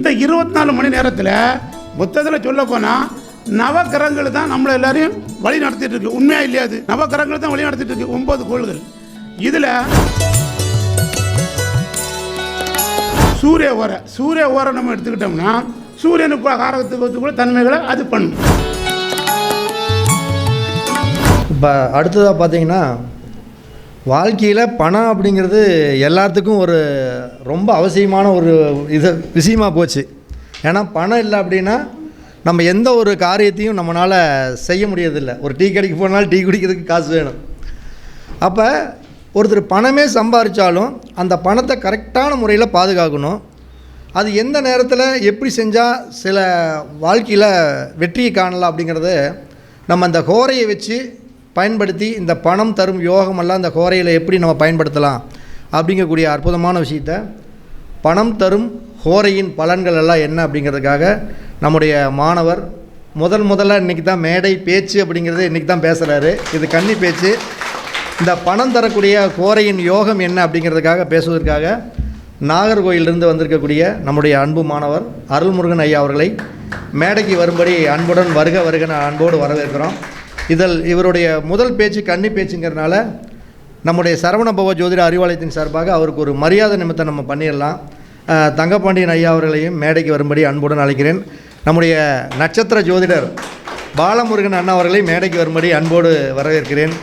இந்த 24 மணி நேரத்தில் மொத்தத்தில் சொல்ல போனால் நவக்கிரகங்கள் தான் நம்மளை எல்லாரையும் வழி நடத்திட்டு இருக்கு. உண்மையாக இல்லையா? அது நவக்கிரகங்கள் தான் வழி நடத்திட்டு இருக்கு. 9 கோள்கள். இதில் சூரிய ஓரை நம்ம எடுத்துக்கிட்டோம்னா சூரியனுக்கு காரகத்துக்கு தன்மைகளை அது பண்ணும். இப்போ அடுத்ததாக பார்த்தீங்கன்னா வாழ்க்கையில் பணம் அப்படிங்கிறது எல்லாத்துக்கும் ஒரு ரொம்ப அவசியமான ஒரு விஷயமாக போச்சு. ஏன்னா பணம் இல்லை அப்படின்னா நம்ம எந்த ஒரு காரியத்தையும் நம்மளால் செய்ய முடியறதில்லை. ஒரு டீ கடைக்கு போனாலும் டீ குடிக்கிறதுக்கு காசு வேணும். அப்போ ஒருத்தர் பணமே சம்பாதிச்சாலும் அந்த பணத்தை கரெக்டான முறையில் பாதுகாக்கணும். அது எந்த நேரத்தில் எப்படி செஞ்சால் சில வாழ்க்கையில் வெற்றியை காணலாம் அப்படிங்கிறத நம்ம அந்த ஹோரையை வச்சு பயன்படுத்தி இந்த பணம் தரும் யோகமெல்லாம் அந்த ஹோரையில் எப்படி நம்ம பயன்படுத்தலாம் அப்படிங்கக்கூடிய அற்புதமான விஷயத்தை பணம் தரும் ஹோரையின் பலன்கள் எல்லாம் என்ன அப்படிங்கிறதுக்காக நம்முடைய மாணவர் முதல்ல இன்றைக்கி தான் மேடை பேச்சு அப்படிங்கிறது இன்றைக்கி தான் பேசுகிறாரு. இது கன்னி பேச்சு. இந்த பணம் தரக்கூடிய ஹோரையின் யோகம் என்ன அப்படிங்கிறதுக்காக பேசுவதற்காக நாகர்கோயிலிருந்து வந்திருக்கக்கூடிய நம்முடைய அன்பு மாணவர் அருள்முருகன் ஐயா அவர்களை மேடைக்கு வரும்படி அன்புடன் வருகன்னு அன்போடு வரவேற்கிறோம். இவருடைய முதல் பேச்சு கன்னி பேச்சுங்கிறதுனால நம்முடைய சரவணபவ ஜோதிட அறிவாலயத்தின் சார்பாக அவருக்கு ஒரு மரியாதை நிமித்தம் நம்ம பண்ணிடலாம். தங்கப்பாண்டியன் ஐயா அவர்களையும் மேடைக்கு வரும்படி அன்புடன் அழைக்கிறேன். நம்முடைய நட்சத்திர ஜோதிடர் பாலமுருகன் அண்ணா அவர்களை மேடைக்கு வரும்படி அன்போடு வரவேற்கிறேன்.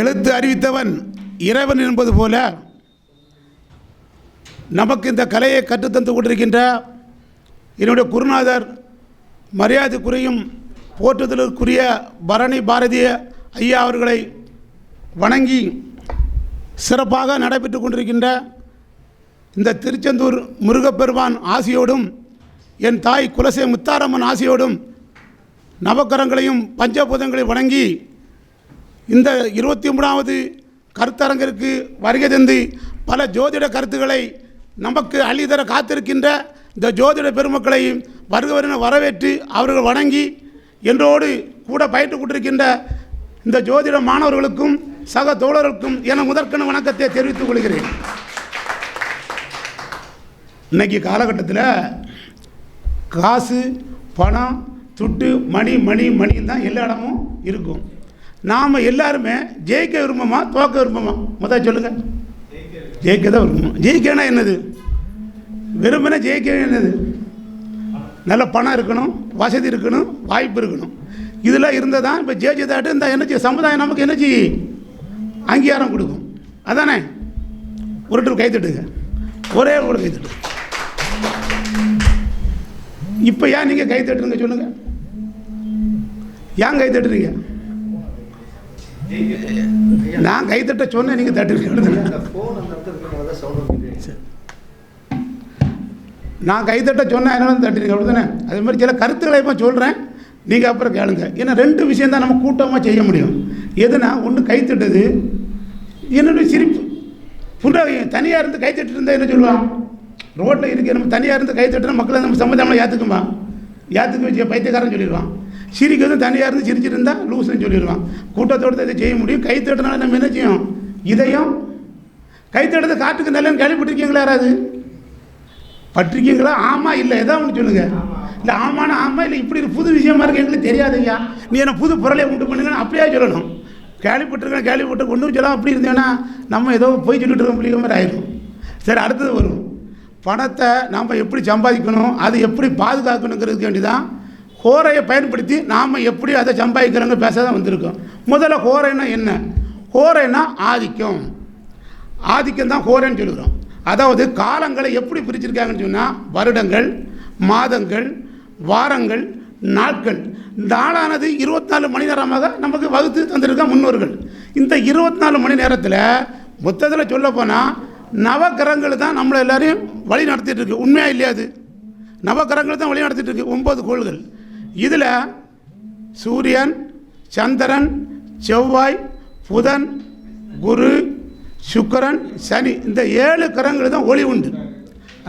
எழுத்து அறிவித்தவன் இறைவன் என்பது போல நமக்கு இந்த கலையை கற்றுத்தந்து கொண்டிருக்கின்ற என்னுடைய குருநாதர் மரியாதைக்குரியும் போற்றுதலுக்குரிய பரணி பாரதிய ஐயா அவர்களை வணங்கி சிறப்பாக நடைபெற்று கொண்டிருக்கின்ற இந்த திருச்செந்தூர் முருகப்பெருமான் ஆசியோடும் என் தாய் குலசை முத்தாரம்மன் ஆசியோடும் நவக்கரங்களையும் பஞ்சபூதங்களையும் வணங்கி இந்த 23வது கருத்தரங்கிற்கு வருகை தந்து பல ஜோதிட கருத்துக்களை நமக்கு அள்ளித்தர காத்திருக்கின்ற இந்த ஜோதிட பெருமக்களை வருகவரென வரவேற்று அவர்கள் வணங்கி என்றோடு கூட பயிற்றுக் கொண்டிருக்கின்ற இந்த ஜோதிட மாணவர்களுக்கும் சக தோழர்களுக்கும் என முதற்கன வணக்கத்தை தெரிவித்துக் கொள்கிறேன். இன்னைக்கு காலகட்டத்தில் காசு பணம் துட்டு மணி தான் எல்லா இடமும் இருக்கும். நாம் எல்லாருமே ஜெயிக்க விரும்பமா தோக்க விரும்பமா? முதல் சொல்லுங்கள். ஜெயிக்க தான் விரும்பும். ஜெயிக்கனா என்னது? விரும்பினா ஜெயிக்க என்னது? நல்ல பணம் இருக்கணும், வசதி இருக்கணும், வாய்ப்பு இருக்கணும். இதெல்லாம் இருந்தால் தான் இப்போ ஜெயிச்சதாட்டு இந்த என்ன சமுதாயம் நமக்கு என்ன அங்கீகாரம் கொடுக்கும். அதானே? ஒரு கைத்தட்டுங்க, ஒரே ஒரு கைத்தட்டு. இப்போ ஏன் நீங்கள் கைத்தட்டுங்க சொல்லுங்கள்? ஏன் கைத்தட்டுறீங்க? நான் கைத்தட்ட சொன்னேன், நீங்கள் தட்டுறீங்க. நான் கைத்தட்ட சொன்னேன், அதனால தட்டுறீங்க, அப்படிதானே? அதே மாதிரி சில கருத்துக்களை இப்போ சொல்கிறேன், நீங்கள் அப்புறம் கேளுங்க. ஏன்னா 2 விஷயம் தான் நம்ம கூட்டமாக செய்ய முடியும். எதுனா ஒன்று கைத்தட்டது, என்னுடைய சிரிப்பு. புண்டாவையும் தனியாக இருந்து கைத்தட்டு இருந்தால் என்ன சொல்லுவான்? ரோட்டில் இருக்க நம்ம தனியாக இருந்து கைத்தட்டுனா மக்களை நம்ம சமுதாயம் ஏற்றுக்குமா? ஏற்றுக்க வச்சு பைத்தியக்காரன் சொல்லிடுவான். சிரிக்கிறது தனியாக இருந்து சிரிச்சுட்டு இருந்தால் லூசுன்னு சொல்லிடுவான். கூட்டத்தோடு இதை செய்ய முடியும். கைத்தட்டினால நம்ம என்ன செய்யும்? இதையும் கைத்தட்டத்தை காட்டுக்கு நல்லன்னு கேள்விப்பட்டிருக்கீங்களா? யாராவது பட்டிருக்கீங்களா? ஆமாம் இல்லை எதாவது ஒன்று சொல்லுங்கள். இல்லை ஆமானா ஆமாம், இல்லை இப்படி புது விஷயமா இருக்கு எங்களுக்கு தெரியாது ஐயா, நீ என்ன புது பொருளை உண்டு பண்ணுங்கன்னு அப்படியே சொல்லணும். கேள்விப்பட்டு கொண்டு வச்சலாம். அப்படி இருந்தேன்னா நம்ம ஏதோ போய் சொல்லிட்டு இருக்கோம் பிள்ளைங்க மாதிரி ஆயிடும். சரி, அடுத்தது வரும். பணத்தை நாம் எப்படி சம்பாதிக்கணும், அதை எப்படி பாதுகாக்கணுங்கிறதுக்கு வேண்டிதான் ஹோரையை பயன்படுத்தி நாம் எப்படி அதை சம்பாதிக்கிறோங்க பேச தான் வந்திருக்கோம். முதல்ல ஹோரைன்னா என்ன? ஹோரைன்னா ஆதிக்கம் தான் ஹோரைன்னு சொல்லுகிறோம். அதாவது காலங்களை எப்படி பிரிச்சிருக்காங்கன்னு சொன்னால் வருடங்கள், மாதங்கள், வாரங்கள், நாட்கள். நாளானது 24 மணி நேரமாக நமக்கு வகுத்து தந்திருக்க முன்னோர்கள். இந்த 24 மணி நேரத்தில் மொத்தத்தில் சொல்ல போனால் நவக்கிரகங்கள் தான் நம்மளை எல்லாரையும் வழி நடத்திட்டு இருக்கு. உண்மையாக இல்லையா? அது நவக்கிரகங்கள் தான் வழி நடத்திட்டு இருக்கு. 9 கோள்கள். இதில் சூரியன், சந்திரன், செவ்வாய், புதன், குரு, சுக்கிரன், சனி, இந்த 7 கிரகங்கள் தான் ஒளி உண்டு.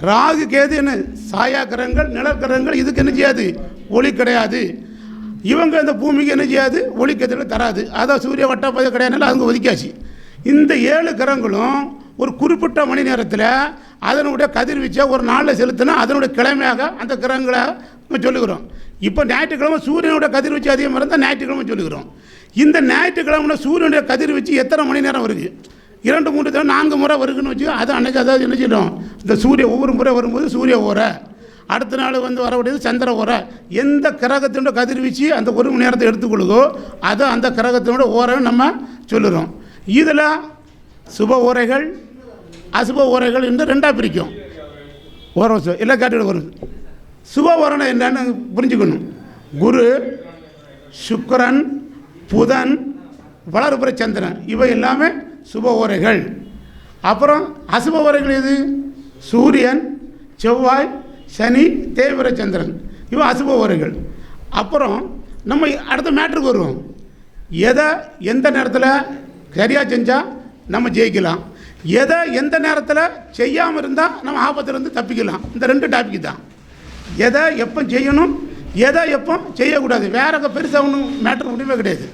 ராகு கேது என்ன சாயா கிரகங்கள், நிழற்கிரகங்கள். இதுக்கு என்ன செய்யாது? ஒளி கிடையாது. இவங்க இந்த பூமிக்கு என்ன செய்யாது? ஒளி கதிரை தராது. அதான் சூரிய வட்டப்பாதை கிடையாதுனால அவங்க ஒதுக்காச்சு. இந்த 7 கிரகங்களும் ஒரு குறிப்பிட்ட மணி நேரத்தில் அதனுடைய கதிர்வீச்சை ஒரு நாளில் செலுத்தினா அதனுடைய கிழமையாக அந்த கிரகங்களை நம்ம சொல்லுகிறோம். இப்போ ஞாயிற்றுக்கிழமை சூரியனுடைய கதிர்வீச்சு அதிகமாக இருந்தால் ஞாயிற்றுக்கிழமை சொல்லுகிறோம். இந்த ஞாயிற்றுக்கிழமை சூரியனுடைய கதிர்வீச்சு எத்தனை மணி நேரம் வருது? 2, 3 தடவை 4 முறை வருதுன்னு வச்சு அது அன்றைக்கி அதாவது என்ன செய்யணும்? இந்த சூரிய ஒவ்வொரு முறை வரும்போது சூரிய ஓரை, அடுத்த நாள் வரக்கூடியது சந்திர ஓரை. எந்த கிரகத்தினுடைய கதிர்வீச்சு அந்த 1 மணி நேரத்தை எடுத்துக்கொள்ளுதோ அதை அந்த கிரகத்தினுடைய ஓரை நம்ம சொல்லுகிறோம். இதில் சுப ஓரைகள், அசுப ஓரைகள் என்று 2ஆக பிரிக்கும். ஓரை எல்லாம் கேட்டு வரும். சுப ஓரணை என்னன்னு புரிஞ்சுக்கணும். குரு, சுக்கிரன், புதன், வளர்புற சந்திரன், இவை எல்லாமே சுப ஓரைகள். அப்புறம் அசுப ஓரைகள் எது? சூரியன், செவ்வாய், சனி, தேய்பிறை சந்திரன், இவை அசுப ஓரைகள். அப்புறம் நம்ம அடுத்த மேட்ருக்கு வருவோம். எதை எந்த நேரத்தில் சரியாக செஞ்சால் நம்ம ஜெயிக்கலாம், எதை எந்த நேரத்தில் செய்யாமல் இருந்தால் நம்ம ஆபத்துலேருந்து தப்பிக்கலாம். இந்த 2 டாபிக் தான். எதை எப்போ செய்யணும், எதை எப்போ செய்யக்கூடாது. வேற பெருசாக ஒன்றும் மேட்ரு முடிவே கிடையாது.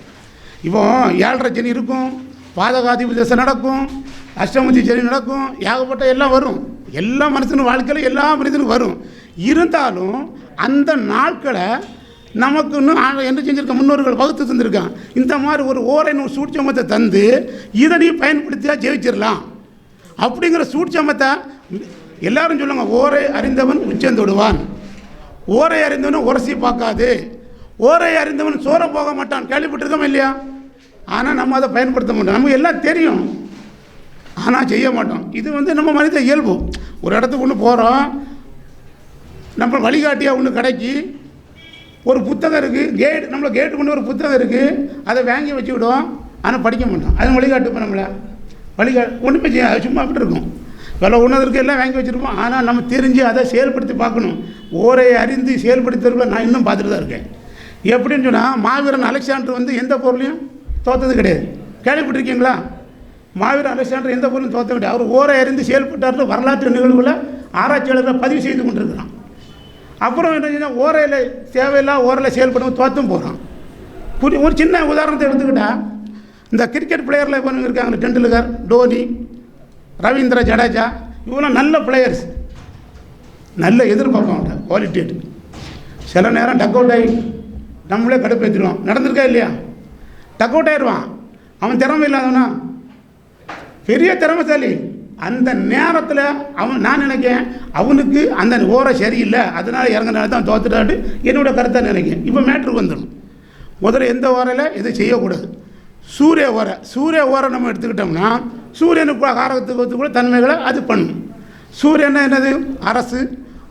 இப்போ 7.5 சனி இருக்கும், பாதகாதிபதி தசை நடக்கும், அஷ்டமதி சனி நடக்கும், ஏகப்பட்ட எல்லாம் வரும். எல்லா மனுஷனும் வாழ்க்கையில் எல்லா மனிதனுக்கும் வரும். இருந்தாலும் அந்த நாட்களை நமக்கு இன்னும் என்ன செஞ்சுருக்க முன்னோர்கள் வகுத்து தந்திருக்கான். இந்த மாதிரி ஒரு ஓரைன்னு சூட்சமத்தை தந்து இதை நீ பயன்படுத்தியா ஜெயிச்சிடலாம் அப்படிங்கிற சூட்சமத்தை எல்லாரும் சொல்லுவாங்க. ஓரை அறிந்தவன் உச்சந்தொடுவான், ஓரை அறிந்தவன் உரசி பார்க்காது, ஓரை அறிந்தவன் சோற போக மாட்டான். கேள்விப்பட்டிருக்கோம் இல்லையா? ஆனால் நம்ம அதை பயன்படுத்த மாட்டோம். நமக்கு எல்லாம் தெரியும், ஆனால் செய்ய மாட்டோம். இது நம்ம மனித இயல்பு. ஒரு இடத்துக்கு ஒன்று போகிறோம், நம்ம வழிகாட்டியாக ஒன்று கடைக்கு ஒரு புத்தகம் இருக்குது, நம்மளை கேட்டு கொண்டு ஒரு புத்தகம் இருக்குது, அதை வாங்கி வச்சுக்கிடுவோம், ஆனால் படிக்க மாட்டோம். அது வழிகாட்டு இப்போ நம்மளை ஒன்றுமே செய்ய சும்மா அப்படி இருக்கும். விலை ஒன்றதற்கு எல்லாம் வாங்கி வச்சுருப்போம், ஆனால் நம்ம தெரிஞ்சு அதை செயல்படுத்தி பார்க்கணும். ஓரையை அறிந்து செயல்படுத்துறதுல நான் இன்னும் பார்த்துட்டு தான் இருக்கேன். எப்படின்னு சொன்னால், மாவீரன் அலெக்சாண்டர் எந்த பொருளையும் தோற்றது கிடையாது. கேள்விப்பட்டிருக்கீங்களா? மாவீரன் அலெக்சாண்டர் எந்த பொருளும் தோற்ற கிடையாது. அவர் ஓரை அறிந்து செயல்பட்டார். வரலாற்று நிகழ்வுகளை ஆராய்ச்சியாளர்களை பதிவு செய்து கொண்டிருக்கிறான். அப்புறம் என்ன செஞ்சால், ஓரையில் தேவையில்லாம் ஓரையில் செயல்படும் தோற்றும் போகிறான். ஒரு சின்ன உதாரணத்தை எடுத்துக்கிட்டால், இந்த கிரிக்கெட் பிளேயரில் இப்போ இருக்காங்க, டெண்டுல்கர், டோனி, ரவீந்திர ஜடேஜா, இவங்களாம் நல்ல பிளேயர்ஸ், நல்ல எதிர்பார்ப்பான் குவாலிட்டி. சில நேரம் டக் அவுட் ஆகி நம்மளே கடுப்பேற்றிடுவான். நடந்திருக்கா இல்லையா? டக் அவுட் ஆயிடுவான். அவன் திறமை இல்லாதவனா? பெரிய திறமைசாலி. அந்த நேரத்தில் நான் நினைக்கிறேன் அவனுக்கு அந்த ஓரை சரியில்லை, அதனால் இறங்கினால தான் தோத்துட்டாட்டு என்னோடய கருத்தை நினைக்கிறேன். இப்போ மேட்ருக்கு வந்துடும். முதல்ல எந்த ஓரையில் இதை செய்யக்கூடாது? சூரிய ஓரை. சூரிய ஓரை நம்ம எடுத்துக்கிட்டோம்னா சூரியனுக்கு காரகத்துக்கு கூட தன்மைகளை அது பண்ணும். சூரியன் என்னது?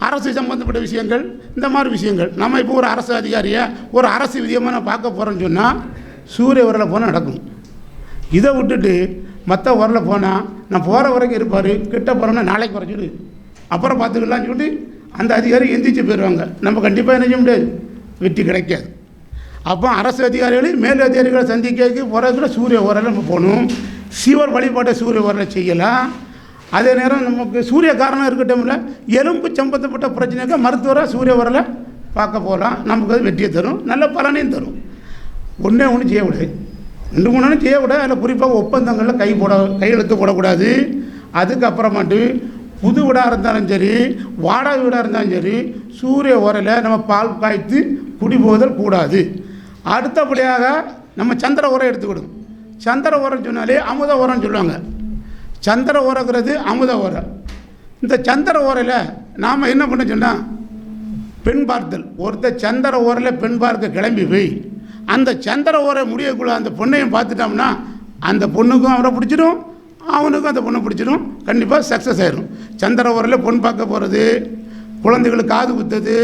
அரசு சம்பந்தப்பட்ட விஷயங்கள், இந்த மாதிரி விஷயங்கள். நம்ம இப்போ ஒரு அரசு அதிகாரியை ஒரு அரசு விதியமாக நான் பார்க்க போகிறோன்னு சொன்னால் சூரிய ஓரையில் போனால் நடக்கும். இதை விட்டுட்டு மற்ற ஊரில் போனால் நான் போகிற வரைக்கும் இருப்பார், கிட்ட போகிறோன்னா நாளைக்கு குறைச்சிடு அப்புறம் பார்த்துக்கலான்னு சொல்லிட்டு அந்த அதிகாரி எந்திரிச்சு போயிடுவாங்க. நம்ம கண்டிப்பாக என்ன செய்ய முடியாது, வெற்றி கிடைக்காது. அப்போ அரசு அதிகாரிகளையும் மேல் அதிகாரிகளை சந்திக்க போகிறதுல சூரிய ஓரையில் நம்ம போகணும். சிவர் வழிபாட்டை சூரிய ஓரையில் செய்யலாம். அதே நேரம் நமக்கு சூரிய காரணம் இருக்கட்டும்ல, எலும்பு சம்பந்தப்பட்ட பிரச்சனைக்கு மருத்துவராக சூரிய ஓரையில் பார்க்க போகலாம். நமக்கு அது வெற்றியை தரும், நல்ல பலனையும் தரும். ஒன்றே ஒன்று செய்யக்கூடாது, 2 3 செய்யக்கூடாது. அதில் குறிப்பாக ஒப்பந்தங்களில் கையெழுத்து போடக்கூடாது. அதுக்கப்புறமாட்டு புது வீடாக இருந்தாலும் சரி, வாடகை வீடாக இருந்தாலும் சரி, சூரிய ஓரையில் நம்ம பால் காய்த்து குடிபோதல் கூடாது. அடுத்தபடியாக நம்ம சந்திர ஓரை எடுத்துக்கிடும். சந்திர ஓரைன்னு சொன்னாலே அமுத ஓரைன்னு சொல்லுவாங்க. சந்திர ஓரைங்கிறது அமுத ஓரை. இந்த சந்திர ஓரையில் நாம் என்ன பண்ண சொன்னால், பெண் பார்த்தல். ஒருத்தர் சந்திர ஓரையில் பெண் பார்க்க கிளம்பி போய் அந்த சந்திர ஓரை முடியக்குள்ள அந்த பொண்ணையும் பார்த்துட்டோம்னா அந்த பொண்ணுக்கும் அவரை பிடிச்சிடும், அவனுக்கும் அந்த பொண்ணை பிடிச்சிடும். கண்டிப்பாக சக்ஸஸ் ஆயிடும். சந்திர ஓரையில் பொண்ணு பார்க்க போகிறது, குழந்தைகளுக்கு காது குத்துறது,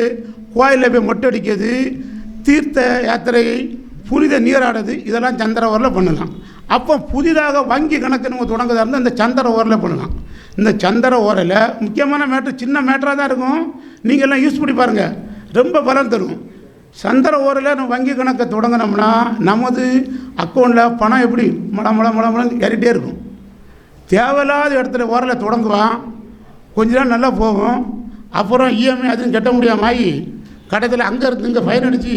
கோயிலில் போய் மொட்டை அடிக்கிறது, தீர்த்த யாத்திரை, புனித நீராடுறது, இதெல்லாம் சந்திர ஓரையில் பண்ணலாம். அப்போ புதிதாக வங்கி கணக்கு நம்ம தொடங்குறதா இருந்தால் இந்த சந்திர ஓரையில் பண்ணலாம். இந்த சந்திர ஓரையில் முக்கியமான மேட்ரு, சின்ன மேட்டராக தான் இருக்கும், நீங்கள் எல்லாம் யூஸ் பண்ணி பாருங்கள், ரொம்ப பலன் தரும். சந்திர ஓரில் நம்ம வங்கி கணக்கை தொடங்கினோம்னா நமது அக்கௌண்ட்டில் பணம் எப்படி மளம் ஏறிட்டே இருக்கும். தேவையில்லாத இடத்துல ஓரில் தொடங்குவான், கொஞ்ச நாள் நல்லா போகும், அப்புறம் இஎம்ஐ அதுவும் கட்ட முடியாமல் ஆகி கட்டத்தில் அங்கே இருந்து இங்கே ஃபைன் அடித்து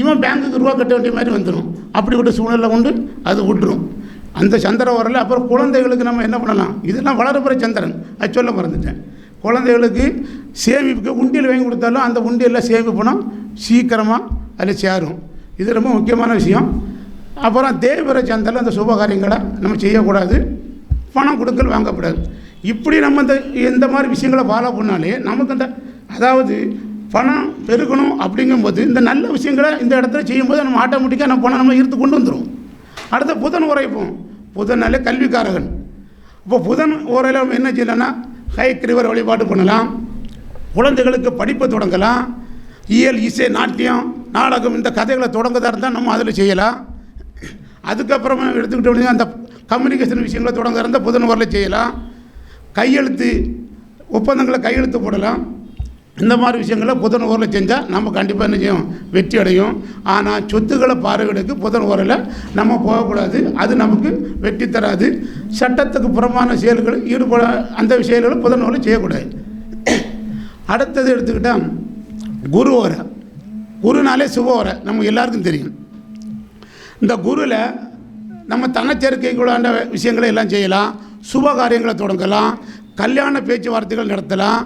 இவன் பேங்க்குக்கு ரூபா கட்ட வேண்டிய மாதிரி வந்துடும். அப்படிப்பட்ட சூழ்நிலை கொண்டு அது விட்டுரும் அந்த சந்திர ஓரில். அப்புறம் குழந்தைகளுக்கு நம்ம என்ன பண்ணலாம், இதெல்லாம் வளரப்புற சந்திரன், அது சொல்ல மறந்துட்டேன். குழந்தைகளுக்கு சேமிப்புக்கு உண்டியல் வாங்கி கொடுத்தாலும் அந்த உண்டியலில் சேமிப்பு பணம் சீக்கிரமாக அதில் சேரும். இது ரொம்ப முக்கியமான விஷயம். அப்புறம் தேய்பிறை சந்திரன் அந்த சுபகாரியங்களை நம்ம செய்யக்கூடாது, பணம் கொடுக்கல் வாங்கக்கூடாது. இப்படி நம்ம இந்த மாதிரி விஷயங்களை ஃபாலோ பண்ணாலே நமக்கு அதாவது பணம் பெருகணும். அப்படிங்கும்போது இந்த நல்ல விஷயங்களை இந்த இடத்துல செய்யும்போது நம்ம ஆட்டோமேட்டிக்காக நம்ம பணம் நம்ம ஈர்த்து கொண்டு வந்துடும். அடுத்த புதன் உரைப்போம். புதனாலே கல்விக்காரகன். இப்போ புதன் உரையில் நம்ம என்ன செய்யலாம்னா ஹயக்கிரீவர் வழிபாடு பண்ணலாம், குழந்தைகளுக்கு படிப்பை தொடங்கலாம், இயல் இசை நாட்டியம் நாடகம் இந்த கதைகளை தொடங்குறதா இருந்தால் நம்ம அதில் செய்யலாம். அதுக்கப்புறமா எடுத்துக்கிட்டோம்னா அந்த கம்யூனிகேஷன் விஷயங்களை தொடங்குறதா இருந்தால் புதன் உரையில் செய்யலாம். கையெழுத்து ஒப்பந்தங்களை கையெழுத்து போடலாம். இந்த மாதிரி விஷயங்களை புதன் ஓரில் செஞ்சால் நம்ம கண்டிப்பாக என்ன செய்யும், வெற்றி அடையும். ஆனால் சொத்துக்களை பார்வையிடக்கு புதன் ஓரில் நம்ம போகக்கூடாது, அது நமக்கு வெற்றி தராது. சட்டத்துக்கு புறமான செயல்கள் ஈடுபட அந்த விஷயங்களும் புதன் ஓரில் செய்யக்கூடாது. அடுத்தது எடுத்துக்கிட்டால் குரு ஓரை. குருனாலே சுப ஓரை நம்ம எல்லாருக்கும் தெரியும். இந்த குருவில் நம்ம தனச்சேர்க்கைக்குள்ளான விஷயங்களை எல்லாம் செய்யலாம், சுப காரியங்களை தொடங்கலாம், கல்யாண பேச்சுவார்த்தைகள் நடத்தலாம்,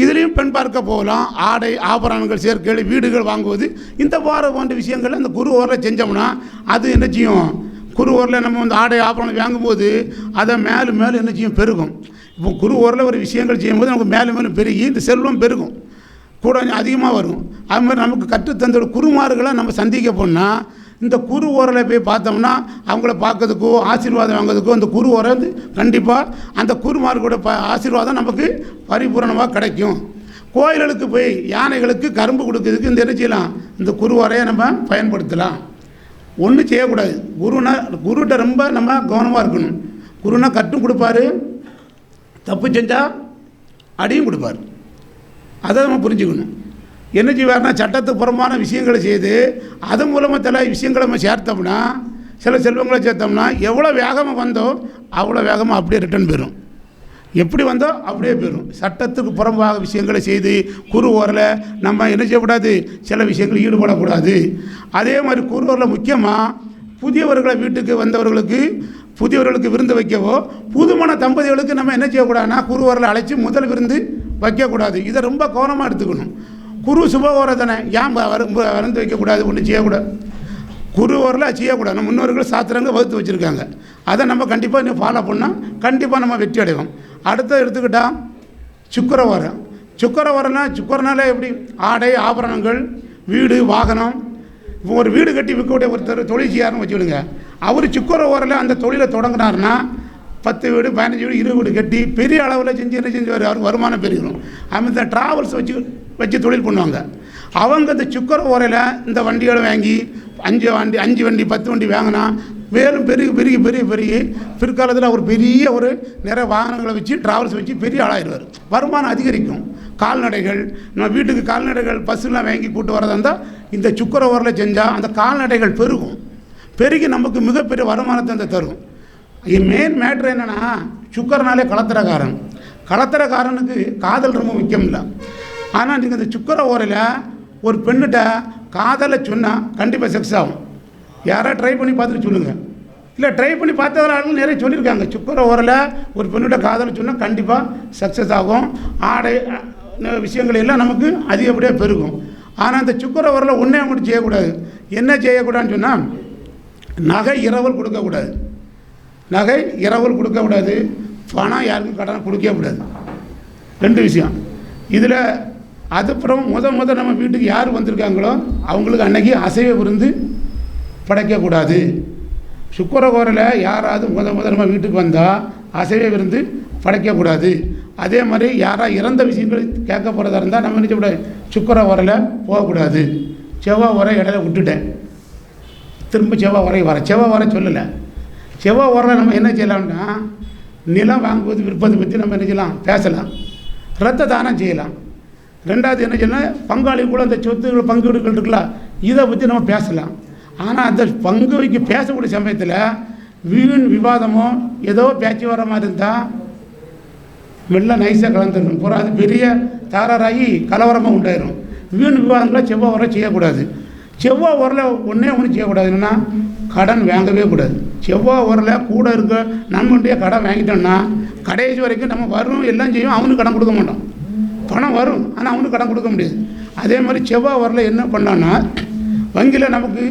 இதுலேயும் பெண் பார்க்க போகலாம், ஆடை ஆபரணங்கள் சேர்க்கைகள் வீடுகள் வாங்குவது இந்த போன்ற விஷயங்களை இந்த குரு ஓரில் செஞ்சோம்னா அது என்ன செய்யும், குரு ஓரில் நம்ம வந்து ஆடை ஆபரணம் வாங்கும்போது அதை மேலும் மேலும் என்ன செய்யும், பெருகும். இப்போ குரு ஓரில் ஒரு விஷயங்கள் செய்யும்போது நமக்கு மேலும் மேலும் பெருகி இந்த செல்வம் பெருகும், கூட கொஞ்சம் அதிகமாக வரும். அதுமாதிரி நமக்கு கற்றுத்தந்த குருமார்களை நம்ம சந்திக்க போனால் இந்த குரு ஓரில் போய் பார்த்தோம்னா அவங்கள பார்க்கறதுக்கோ ஆசீர்வாதம் வாங்குறதுக்கோ இந்த குரு ஓரை வந்து கண்டிப்பாக அந்த குருமார்களோட ஆசீர்வாதம் நமக்கு பரிபூரணமாக கிடைக்கும். கோயில்களுக்கு போய் யானைகளுக்கு கரும்பு கொடுக்கறதுக்கு இந்த என்ன செய்யலாம், இந்த குரு ஓரையை நம்ம பயன்படுத்தலாம். ஒன்றும் செய்யக்கூடாது. குருகிட்ட ரொம்ப நம்ம கவனமாக இருக்கணும். குருனா கட்டும் கொடுப்பாரு, தப்பு செஞ்சால் அடியும் கொடுப்பார். அதை நம்ம புரிஞ்சுக்கணும். என்ன செய்வார்னா சட்டத்துக்கு புறமான விஷயங்களை செய்து அது மூலமாக சில விஷயங்களை நம்ம சேர்த்தோம்னா சில செல்வங்களை சேர்த்தோம்னா எவ்வளோ வேகமாக வந்தோ அவ்வளோ வேகமாக அப்படியே ரிட்டர்ன் போயிடும். எப்படி வந்தோ அப்படியே போயிடும். சட்டத்துக்கு புறம்பாக விஷயங்களை செய்து குரு ஓரில் நம்ம என்ன செய்யக்கூடாது, சில விஷயங்கள் ஈடுபடக்கூடாது. அதே மாதிரி குரு ஓரில் முக்கியமாக புதியவர்களை வீட்டுக்கு வந்தவர்களுக்கு புதியவர்களுக்கு விருந்து வைக்கவோ புதுமண தம்பதிகளுக்கு நம்ம என்ன செய்யக்கூடாதுன்னா குரு ஓரில் அழைச்சி முதல் விருந்து வைக்கக்கூடாது. இதை ரொம்ப கவனமாக எடுத்துக்கணும். குரு சுப ஓரை தானே, ஏன் விருந்து வைக்கக்கூடாது, ஒன்றும் செய்யக்கூடாது. குரு ஓரில் செய்யக்கூடாது. நம்ம முன்னோர்கள் சாஸ்திரங்கள் வகுத்து வச்சுருக்காங்க. அதை நம்ம கண்டிப்பாக இன்னும் ஃபாலோ பண்ணால் கண்டிப்பாக நம்ம வெற்றி அடைவோம். அடுத்த எடுத்துக்கிட்டால் சுக்கிர ஓரை. சுக்கிர ஓரைனா சுக்கிரனாலே எப்படி ஆடை ஆபரணங்கள் வீடு வாகனம். இப்போ ஒரு வீடு கட்டி விற்கக்கூடிய ஒருத்தர் தொழில் செய்யாருன்னு வச்சுக்கிடுங்க. அவர் சுக்கிர ஓரில் அந்த தொழிலை தொடங்கினார்னா 10 வீடு 15 வீடு 20 வீடு கட்டி பெரிய அளவில் செஞ்சு என்ன செஞ்சு அவர் வருமானம் பெருகணும். அது இந்த ட்ராவல்ஸ் வச்சு தொழில் பண்ணுவாங்க. அவங்க இந்த சுக்கிர ஓரையில் இந்த வண்டிகளை வாங்கி 5 வண்டி 10 வண்டி வாங்கினா மேலும் பெருகி பிற்காலத்தில் அவர் பெரிய ஒரு நிறைய வாகனங்களை வச்சு ட்ராவல்ஸ் வச்சு பெரிய ஆளாயிடுவார். வருமானம் அதிகரிக்கும். கால்நடைகள் நம்ம வீட்டுக்கு கால்நடைகள் பஸ்ஸுலாம் வாங்கி கூட்டு வரதா இருந்தால் இந்த சுக்கிர ஓரில் செஞ்சால் அந்த கால்நடைகள் பெருகி நமக்கு மிகப்பெரிய வருமானத்தை அந்த தரும். மெயின் மேட்ரு என்னென்னா சுக்கிரனாலே கலத்திரக்காரனுக்கு காதல் ரொம்ப முக்கியம் இல்லை. ஆனால் நீங்கள் இந்த சுக்கிர ஓரையில் ஒரு பெண்ணிட்ட காதலை சொன்னால் கண்டிப்பாக செக்ஸ் ஆகும். யாராவது ட்ரை பண்ணி பார்த்துட்டு சொல்லுங்கள். இல்லை ட்ரை பண்ணி பார்த்தவர்கள் நிறைய சொல்லியிருக்காங்க. சுக்கிர ஓரையில் ஒரு பெண்ணிட்ட காதலை சொன்னால் கண்டிப்பாக சக்ஸஸ் ஆகும். ஆடை விஷயங்கள் எல்லாம் நமக்கு அதிகப்படியாக பெருகும். ஆனால் இந்த சுக்கிர ஓரையில் ஒன்றே மட்டும் செய்யக்கூடாது. என்ன செய்யக்கூடாதுன்னு சொன்னால் நகை இரவல் கொடுக்கக்கூடாது. பணம் யாருக்கும் கடன் கொடுக்கவே கூடாது. 2 விஷயம் இதில். அதுக்கப்புறம் முத நம்ம வீட்டுக்கு யார் வந்திருக்காங்களோ அவங்களுக்கு அன்னைக்கு அசைவ விருந்து படைக்கக்கூடாது. சுக்கிர ஓரையில் யாராவது முத நம்ம வீட்டுக்கு வந்தால் அசைவ விருந்து படைக்கக்கூடாது. அதே மாதிரி யாராவது இறந்த விஷயங்கள் கேட்க போகிறதா இருந்தால் நம்ம என்ன செய்யக்கூடாது, சுக்கிர ஓரையில் போகக்கூடாது. செவ்வாய் ஓரை இடையில விட்டுட்டேன், திரும்ப செவ்வாய் ஓரை சொல்லலை. செவ்வாய் ஓரையில் நம்ம என்ன செய்யலாம்னா நிலம் வாங்குவது விற்பதை பற்றி நம்ம என்ன செய்யலாம், பேசலாம். இரத்த தானம் செய்யலாம். 2வது என்ன செய்யலாம், பங்காளி கூட அந்த சொத்துக்கள் பங்கீடுகள் இருக்கலாம், இதை பற்றி நம்ம பேசலாம். ஆனால் அந்த பங்கு வைக்க பேசக்கூடிய சமயத்தில் வீண் விவாதமோ ஏதோ பேச்சு வர மாதிரி இருந்தால் மெல்ல நைஸாக கலந்துடணும். பூரா அது பெரிய தகராறாகி கலவரமாக உண்டாயிரும். வீண் விவாதங்களை செவ்வாய் உரம் செய்யக்கூடாது. செவ்வாய் உரலை ஒன்றே ஒன்று செய்யக்கூடாது. என்னென்னா கடன் வாங்கவே கூடாது. செவ்வாய் உரலை கூட இருக்க நம்மகிட்டே கடன் வாங்கிட்டோம்னா கடைசி வரைக்கும் நம்ம வரும் எல்லாம் செய்யும், அவனுக்கு கடன் கொடுக்க மாட்டோம். பணம் வரும் ஆனால் அவனுக்கு கடன் கொடுக்க முடியாது. அதே மாதிரி செவ்வாய் உரலை என்ன பண்ணோன்னா வங்கியில் நமக்கு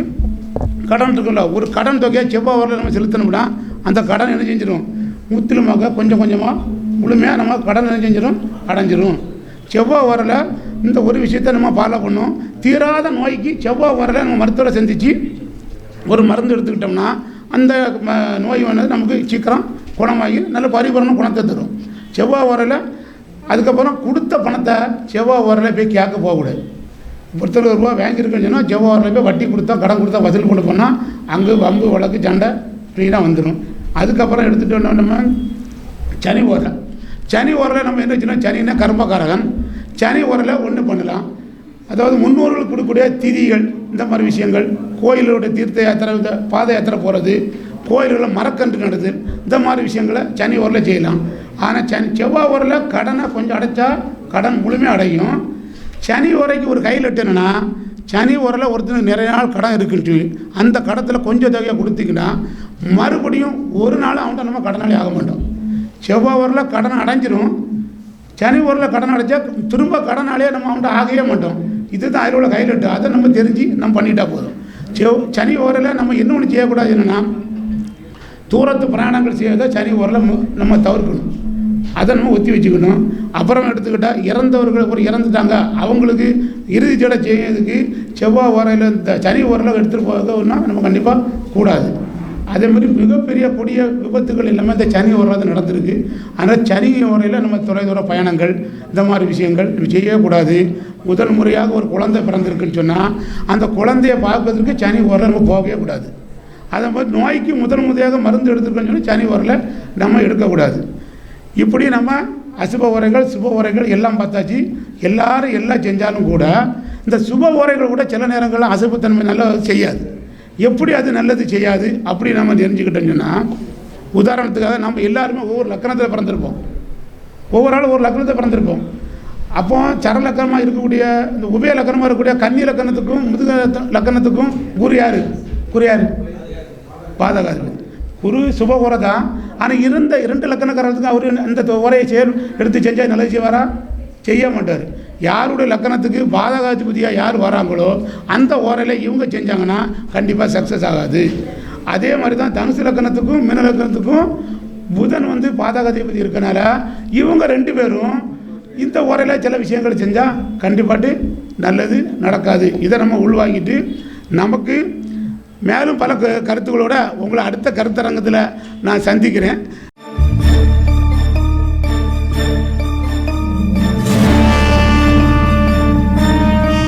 கடன் இருக்குல்ல, ஒரு கடன் தொகையை செவ்வாய் உரலை நம்ம செலுத்தணும்னா அந்த கடன் என்ன செஞ்சிடும், முற்றிலுமாக கொஞ்சம் கொஞ்சமாக முழுமையாக நம்ம கடன் என்ன செஞ்சிடும், அடைஞ்சிரும். செவ்வாய் உரலை இந்த ஒரு விஷயத்தை நம்ம ஃபாலோ பண்ணோம். தீராத நோய்க்கு செவ்வாய் உரலை நம்ம மருத்துவரை சந்தித்து ஒரு மருந்து எடுத்துக்கிட்டோம்னா அந்த நோய் வந்து நமக்கு சீக்கிரம் குணமாகி நல்ல பரிபூரண குணத்தை தரும். செவ்வாய் உரலை அதுக்கப்புறம் கொடுத்த பணத்தை செவ்வாய் உரலை போய் கேட்க போகக்கூடாது. ஒருத்தர் ரூபா வாங்கியிருக்கேன்னு சொன்னால் செவ்வாய் உரலை போய் வட்டி கொடுத்தா கடன் கொடுத்தா வசூல் கொண்டு போனால் அங்கே வம்பு வழக்கு சண்டை க்ளீனாக வந்துடும். அதுக்கப்புறம் எடுத்துகிட்டு நம்ம சனி உரலை. சனி உரலை நம்ம என்ன வச்சுன்னா, சனின்னா கர்மகாரகன். சனி உரலை ஒன்று பண்ணலாம். அதாவது முன்னோர்களுக்கு கொடுக்கக்கூடிய திதிகள், இந்த மாதிரி விஷயங்கள், கோயிலோட தீர்த்த யாத்திரை, பாத யாத்திரை போகிறது, கோயில்களில் மரக்கன்று நடுது, இந்த மாதிரி விஷயங்களை சனி உரலை செய்யலாம். ஆனால் செவ்வாய் உரலை கடனை கொஞ்சம் அடைச்சா கடன் முழுமையாக அடையும். சனி உரைக்கு ஒரு கையில் என்னென்னா, சனி உரலை ஒருத்தருக்கு நிறைய நாள் கடன் இருக்குன்ட்டு அந்த கடத்தில் கொஞ்சம் தொகையை கொடுத்தீங்கன்னா மறுபடியும் ஒரு நாள் அவன்கிட்ட நம்ம கடனாளி ஆக மாட்டோம். செவ்வாய் உரலை கடனை அடைஞ்சிரும். சனி உரலை கடன் அடைச்சா திரும்ப கடனாலே நம்ம அவன்கிட்ட ஆகவே மாட்டோம். இதுதான் அதில் உள்ள கையிலட்டு. அதை நம்ம தெரிஞ்சு நம்ம பண்ணிட்டா போதும். சனி உரலை நம்ம என்ன ஒன்று செய்யக்கூடாது, என்னென்னா தூரத்து பிரயாணங்கள் செய்யறதை சனி உரலை நம்ம தவிர்க்கணும். அதை நம்ம ஒத்தி வச்சுக்கணும். அப்புறம் எடுத்துக்கிட்டால் இறந்தவர்கள் ஒரு இறந்துட்டாங்க, அவங்களுக்கு இறுதி சடை செய்யறதுக்கு செவ்வாய் உரையில் இந்த சனி உரலை எடுத்துகிட்டு போகிறதுனா நம்ம கண்டிப்பாக கூடாது. அதே மாதிரி மிகப்பெரிய கொடிய விபத்துகள் எல்லாமே இந்த சனி உரலை நடந்திருக்கு. ஆனால் சனி உரையில் நம்ம தொலைதூர பயணங்கள் இந்த மாதிரி விஷயங்கள் செய்யக்கூடாது. முதல் முறையாக ஒரு குழந்தை பிறந்திருக்குன்னு சொன்னால் அந்த குழந்தைய பார்க்கறதுக்கு சனி உரலை நம்ம போகவே கூடாது. அதே மாதிரி நோய்க்கு முதல் முறையாக மருந்து எடுத்துருக்கோன்னு சொல்லி சனி உரலை நம்ம எடுக்கக்கூடாது. இப்படி நம்ம அசுப உரைகள் சுப உரைகள் எல்லாம் பார்த்தாச்சு. எல்லாரும் எல்லாம் செஞ்சாலும் கூட இந்த சுப உரைகள் கூட சில நேரங்களில் அசுபத்தன்மை நல்லா செய்யாது. எப்படி அது நல்லது செய்யாது அப்படி நம்ம தெரிஞ்சுக்கிட்டோம்னு சொன்னால், உதாரணத்துக்காக நம்ம எல்லாருமே ஒவ்வொரு லக்கணத்தில் பிறந்திருப்போம். ஒவ்வொரு ஆளும் ஒரு லக்கணத்தில் பிறந்திருப்போம். அப்போ சரலக்கணமாக இருக்கக்கூடிய இந்த உபய லக்கணமாக இருக்கக்கூடிய கன்னி லக்கணத்துக்கும் முதுக லக்கணத்துக்கும் குரு யார்? பாதகாதிபதி. குரு சுப உரை தான். ஆனால் இருந்த 2 லக்கணக்காரத்துக்கு அவர் அந்த உரையை எடுத்து செஞ்சால் நல்லது செய்வாரா? செய்ய மாட்டார். யாருடைய லக்கணத்துக்கு பாதகாதிபதியாக யார் வராங்களோ அந்த உரையில் இவங்க செஞ்சாங்கன்னா கண்டிப்பாக சக்ஸஸ் ஆகாது. அதே மாதிரி தான் தனுசு லக்கணத்துக்கும் மீன லக்கணத்துக்கும் புதன் வந்து பாதகாதிபதி இருக்கனால இவங்க 2 பேரும் இந்த உரையில் சில விஷயங்கள் செஞ்சால் கண்டிப்பாட்டு நல்லது நடக்காது. இதை நம்ம உள்வாங்கிட்டு நமக்கு மேலும் பல கருத்துக்களோட உங்களை அடுத்த கருத்தரங்கத்தில் நான் சந்திக்கிறேன்.